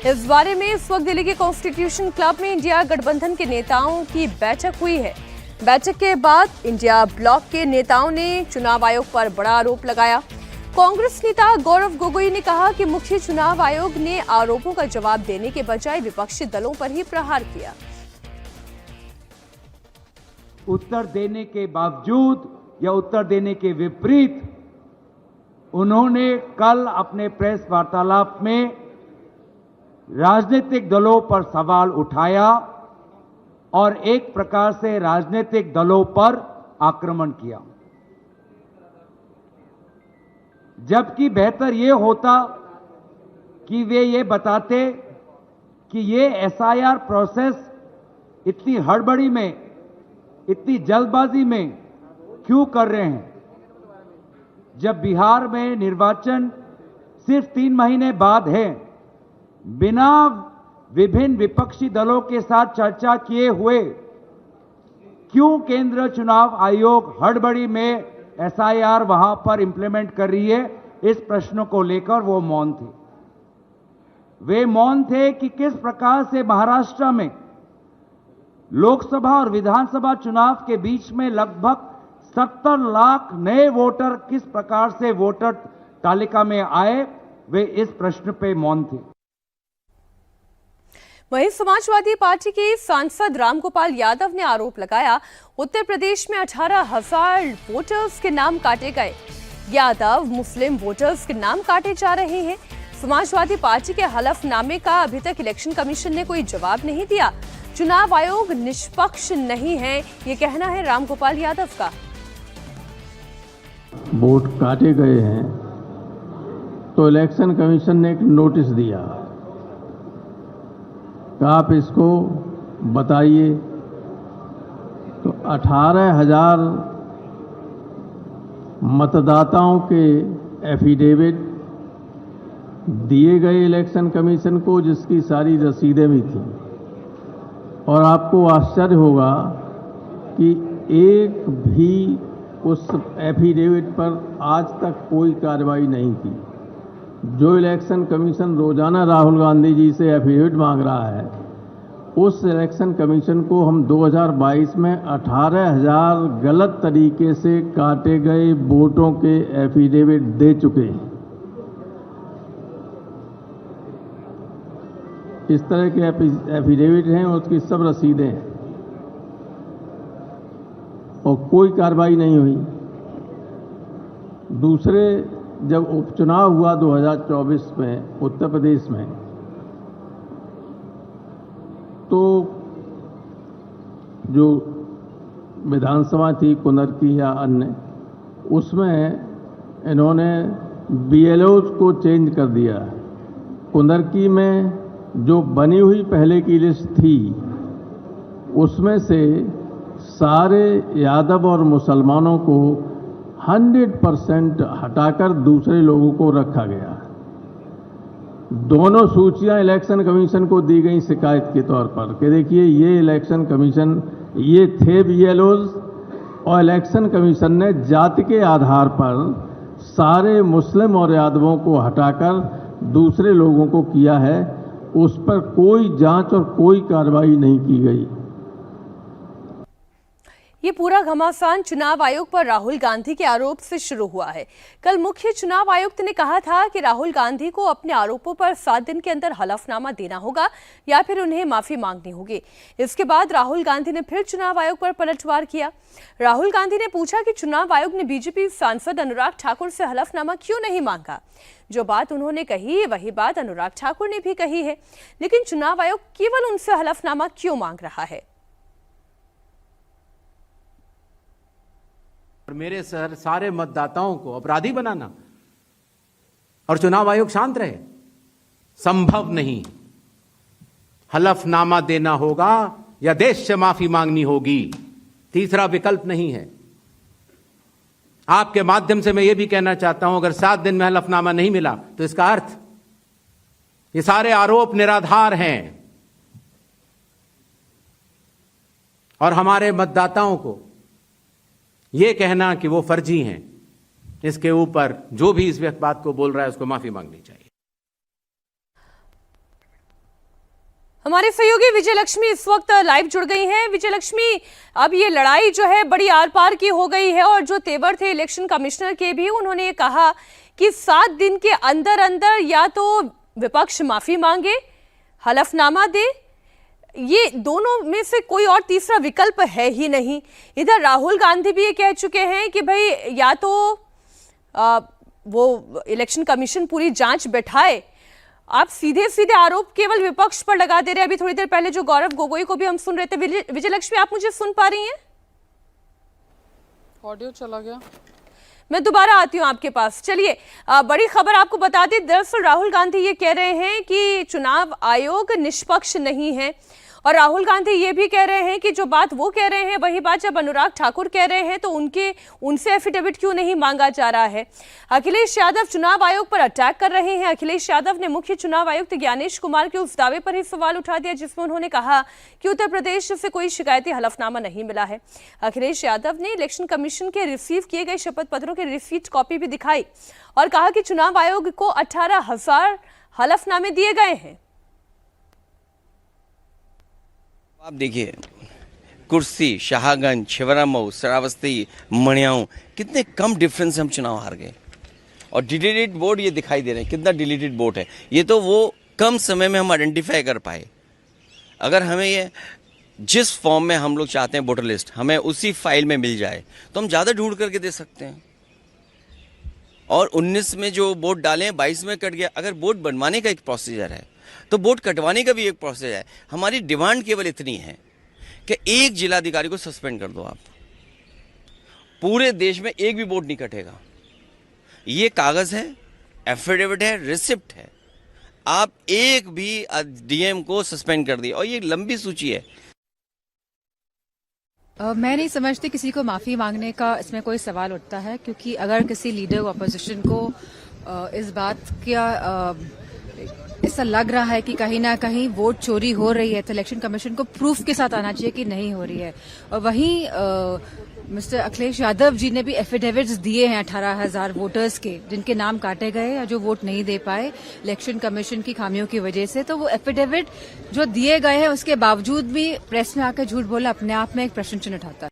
इस बारे में इस वक्त दिल्ली के कॉन्स्टिट्यूशन क्लब में इंडिया गठबंधन के नेताओं की बैठक हुई है। बैठक के बाद इंडिया ब्लॉक के नेताओं ने चुनाव आयोग पर बड़ा आरोप लगाया। कांग्रेस नेता गौरव गोगोई ने कहा कि मुख्य चुनाव आयोग ने आरोपों का जवाब देने के बजाय विपक्षी दलों पर ही प्रहार किया। उत्तर देने के बावजूद या उत्तर देने के विपरीत उन्होंने कल अपने प्रेस वार्तालाप में राजनीतिक दलों पर सवाल उठाया और एक प्रकार से राजनीतिक दलों पर आक्रमण किया, जबकि बेहतर ये होता कि वे ये बताते कि ये एसआईआर प्रोसेस इतनी हड़बड़ी में, इतनी जल्दबाजी में क्यों कर रहे हैं, जब बिहार में निर्वाचन सिर्फ 3 महीने बाद है। बिना विभिन्न विपक्षी दलों के साथ चर्चा किए हुए क्यों केंद्र चुनाव आयोग हड़बड़ी में एसआईआर वहां पर इंप्लीमेंट कर रही है, इस प्रश्न को लेकर वो मौन थे। वे मौन थे कि किस प्रकार से महाराष्ट्र में लोकसभा और विधानसभा चुनाव के बीच में लगभग 70 लाख नए वोटर किस प्रकार से वोटर तालिका में आए, वे इस प्रश्न पे मौन थे। वहीं समाजवादी पार्टी के सांसद रामगोपाल यादव ने आरोप लगाया, उत्तर प्रदेश में 18,000 वोटर्स के नाम काटे गए। यादव मुस्लिम वोटर्स के नाम काटे जा रहे हैं। समाजवादी पार्टी के हलफनामे का अभी तक इलेक्शन कमीशन ने कोई जवाब नहीं दिया। चुनाव आयोग निष्पक्ष नहीं है, ये कहना है रामगोपाल यादव का। वोट काटे गए हैं तो इलेक्शन कमीशन ने एक नोटिस दिया कि आप इसको बताइए। तो 18,000 मतदाताओं के एफिडेविट दिए गए इलेक्शन कमीशन को, जिसकी सारी रसीदें भी थी। और आपको आश्चर्य होगा कि एक भी उस एफिडेविट पर आज तक कोई कार्रवाई नहीं की। जो इलेक्शन कमीशन रोजाना राहुल गांधी जी से एफिडेविट मांग रहा है, उस इलेक्शन कमीशन को हम 2022 में 18,000 गलत तरीके से काटे गए वोटों के एफिडेविट दे चुके हैं। इस तरह के एफिडेविट हैं, उसकी सब रसीदें हैं और कोई कार्रवाई नहीं हुई। दूसरे, जब उपचुनाव हुआ 2024 में उत्तर प्रदेश में, तो जो विधानसभा थी कुंदर की या अन्य, उसमें इन्होंने बीएलओज को चेंज कर दिया। कुंदर की में जो बनी हुई पहले की लिस्ट थी, उसमें से सारे यादव और मुसलमानों को 100% हटाकर दूसरे लोगों को रखा गया। दोनों सूचियां इलेक्शन कमीशन को दी गई शिकायत के तौर पर कि देखिए ये इलेक्शन कमीशन, ये थे बीएलओज और इलेक्शन कमीशन ने जाति के आधार पर सारे मुस्लिम और यादवों को हटाकर दूसरे लोगों को किया है। उस पर कोई जांच और कोई कार्रवाई नहीं की गई। ये पूरा घमासान चुनाव आयोग पर राहुल गांधी के आरोप से शुरू हुआ है। कल मुख्य चुनाव आयुक्त ने कहा था कि राहुल गांधी को अपने आरोपों पर 7 दिन के अंदर हलफनामा देना होगा या फिर उन्हें माफी मांगनी होगी। इसके बाद राहुल गांधी ने फिर चुनाव आयोग पर पलटवार किया। राहुल गांधी ने पूछा कि चुनाव आयोग ने बीजेपी सांसद अनुराग ठाकुर से हलफनामा क्यों नहीं मांगा। जो बात उन्होंने कही, वही बात अनुराग ठाकुर ने भी कही है, लेकिन चुनाव आयोग केवल उनसे हलफनामा क्यों मांग रहा है। और मेरे सारे मतदाताओं को अपराधी बनाना और चुनाव आयोग शांत रहे, संभव नहीं। हलफनामा देना होगा या देश से माफी मांगनी होगी, तीसरा विकल्प नहीं है। आपके माध्यम से मैं यह भी कहना चाहता हूं, अगर 7 दिन में हलफनामा नहीं मिला तो इसका अर्थ ये सारे आरोप निराधार हैं और हमारे मतदाताओं को ये कहना कि वो फर्जी हैं, इसके ऊपर जो भी इस बात को बोल रहा है उसको माफी मांगनी चाहिए। हमारे सहयोगी विजय लक्ष्मी इस वक्त लाइव जुड़ गई हैं। विजय लक्ष्मी, अब ये लड़ाई जो है बड़ी आर पार की हो गई है और जो तेवर थे इलेक्शन कमिश्नर के भी, उन्होंने ये कहा कि 7 दिन के अंदर अंदर या तो विपक्ष माफी मांगे, हलफनामा दे, ये दोनों में से कोई और तीसरा विकल्प है ही नहीं। इधर राहुल गांधी भी ये कह चुके हैं कि भाई या तो वो इलेक्शन कमीशन पूरी जांच बैठाए। आप सीधे सीधे आरोप केवल विपक्ष पर लगा दे रहे हैं। अभी थोड़ी देर पहले जो गौरव गोगोई को भी हम सुन रहे थे। विजय लक्ष्मी, आप मुझे सुन पा रही हैं? ऑडियो चला गया। मैं दोबारा आती हूँ आपके पास। चलिए, बड़ी खबर आपको बता दें। दरअसल राहुल गांधी ये कह रहे हैं कि चुनाव आयोग निष्पक्ष नहीं है और राहुल गांधी ये भी कह रहे हैं कि जो बात वो कह रहे हैं वही बात जब अनुराग ठाकुर कह रहे हैं तो उनसे एफिडेविट क्यों नहीं मांगा जा रहा है। अखिलेश यादव चुनाव आयोग पर अटैक कर रहे हैं। अखिलेश यादव ने मुख्य चुनाव आयुक्त ज्ञानेश कुमार के उस दावे पर ही सवाल उठा दिया जिसमें उन्होंने कहा कि उत्तर प्रदेश से कोई शिकायती हलफनामा नहीं मिला है। अखिलेश यादव ने इलेक्शन कमीशन के रिसीव किए गए शपथ पत्रों की रिसीट कॉपी भी दिखाई और कहा कि चुनाव आयोग को 18,000 हलफनामे दिए गए हैं। आप देखिए, कुर्सी, शाहगंज, छिबरामऊ, श्रावस्ती, मणियाऊ, कितने कम डिफरेंस से हम चुनाव हार गए। और डिलीटेड वोट ये दिखाई दे रहे हैं, कितना डिलीटेड वोट है। ये तो वो कम समय में हम आइडेंटिफाई कर पाए। अगर हमें ये जिस फॉर्म में हम लोग चाहते हैं वोटर लिस्ट हमें उसी फाइल में मिल जाए तो हम ज़्यादा ढूंढ करके दे सकते हैं। और 19 में जो वोट डाले हैं 22 में कट गया। अगर वोट बनवाने का एक प्रोसीजर है तो वोट कटवाने का भी एक प्रोसेस है। हमारी डिमांड केवल इतनी है कि एक जिलाधिकारी को सस्पेंड कर दो आप, पूरे देश में एक भी वोट नहीं कटेगा। ये कागज है, एफिडेविट है, रिसिप्ट है। आप एक भी डीएम को सस्पेंड कर दिए और ये लंबी सूची है। मैं नहीं समझती किसी को माफी मांगने का इसमें कोई सवाल उठता है, क्योंकि अगर किसी लीडर ऑपोजिशन को इस बात का ऐसा लग रहा है कि कहीं ना कहीं वोट चोरी हो रही है तो इलेक्शन कमीशन को प्रूफ के साथ आना चाहिए कि नहीं हो रही है। और वहीं मिस्टर अखिलेश यादव जी ने भी एफिडेविट्स दिए हैं 18,000 वोटर्स के, जिनके नाम काटे गए या जो वोट नहीं दे पाए इलेक्शन कमीशन की खामियों की वजह से। तो वो एफिडेविट जो दिए गए हैं उसके बावजूद भी प्रेस में आकर झूठ बोला अपने आप में एक प्रश्न चिन्ह उठाता है।